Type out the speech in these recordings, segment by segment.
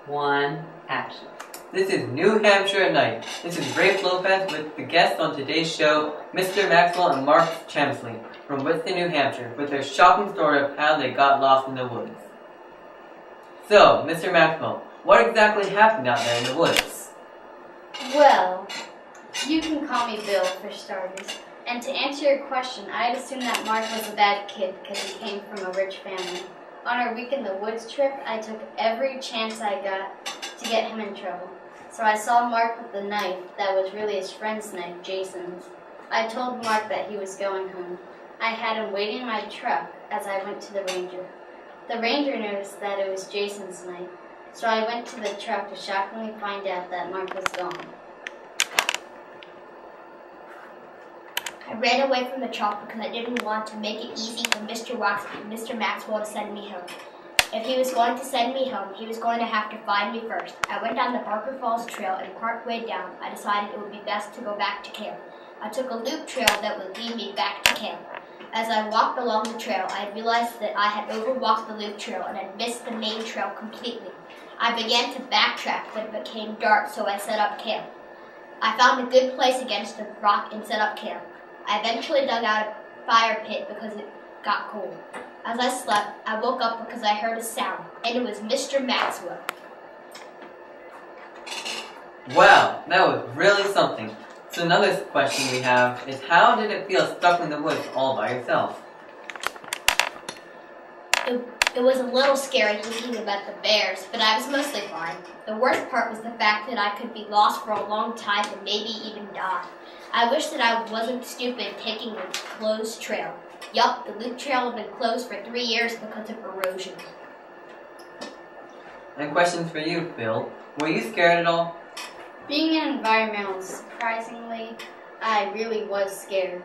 1, action. This is New Hampshire at Night. This is Rafe Lopez with the guests on today's show, Mr. Maxwell and Mark Chemsley from Whiston, New Hampshire, with their shocking story of how they got lost in the woods. So, Mr. Maxwell, what exactly happened out there in the woods? Well, you can call me Bill for starters. And to answer your question, I'd assume that Mark was a bad kid because he came from a rich family. On our week in the woods trip, I took every chance I got to get him in trouble. So I saw Mark with the knife that was really his friend's knife, Jason's. I told Mark that he was going home. I had him waiting in my truck as I went to the ranger. The ranger noticed that it was Jason's knife, so I went to the truck to shockingly find out that Mark was gone. I ran away from the truck because I didn't want to make it easy for Mr. Maxwell to send me home. If he was going to send me home, he was going to have to find me first. I went down the Barker Falls Trail, and partway down, I decided it would be best to go back to camp. I took a loop trail that would lead me back to camp. As I walked along the trail, I realized that I had overwalked the loop trail and had missed the main trail completely. I began to backtrack, but it became dark, so I set up camp. I found a good place against a rock and set up camp. I eventually dug out a fire pit because it got cold. As I slept, I woke up because I heard a sound, and it was Mr. Maxwell. Wow, that was really something. So another question we have is, how did it feel stuck in the woods all by yourself? It was a little scary thinking about the bears, but I was mostly fine. The worst part was the fact that I could be lost for a long time and maybe even die. I wish that I wasn't stupid taking a closed trail. Yup, the loop trail had been closed for 3 years because of erosion. And questions for you, Phil. Were you scared at all? Being an environmentalist, surprisingly, I really was scared.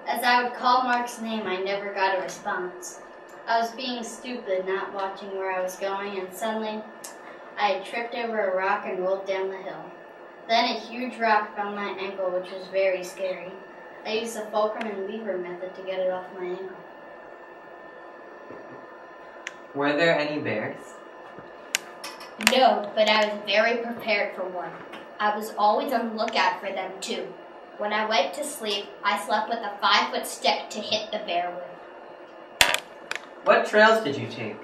As I would call Mark's name, I never got a response. I was being stupid, not watching where I was going, and suddenly, I tripped over a rock and rolled down the hill. Then a huge rock found my ankle, which was very scary. I used the fulcrum and lever method to get it off my ankle. Were there any bears? No, but I was very prepared for one. I was always on the lookout for them too. When I went to sleep, I slept with a 5-foot stick to hit the bear with. What trails did you take?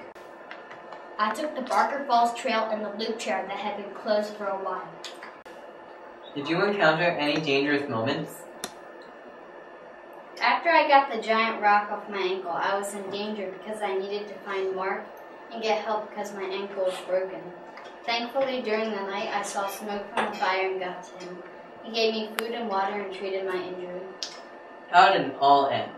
I took the Barker Falls Trail and the loop trail that had been closed for a while. Did you encounter any dangerous moments? After I got the giant rock off my ankle, I was in danger because I needed to find Mark and get help because my ankle was broken. Thankfully, during the night, I saw smoke from the fire and got to him. He gave me food and water and treated my injury. How did it all end?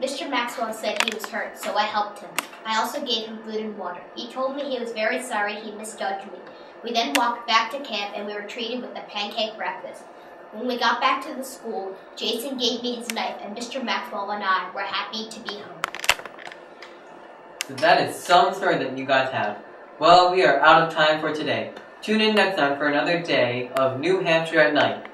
Mr. Maxwell said he was hurt, so I helped him. I also gave him food and water. He told me he was very sorry he misjudged me. We then walked back to camp and we were treated with a pancake breakfast. When we got back to the school, Jason gave me his knife and Mr. Maxwell and I were happy to be home. So that is some story that you guys have. Well, we are out of time for today. Tune in next time for another day of New Hampshire at Night.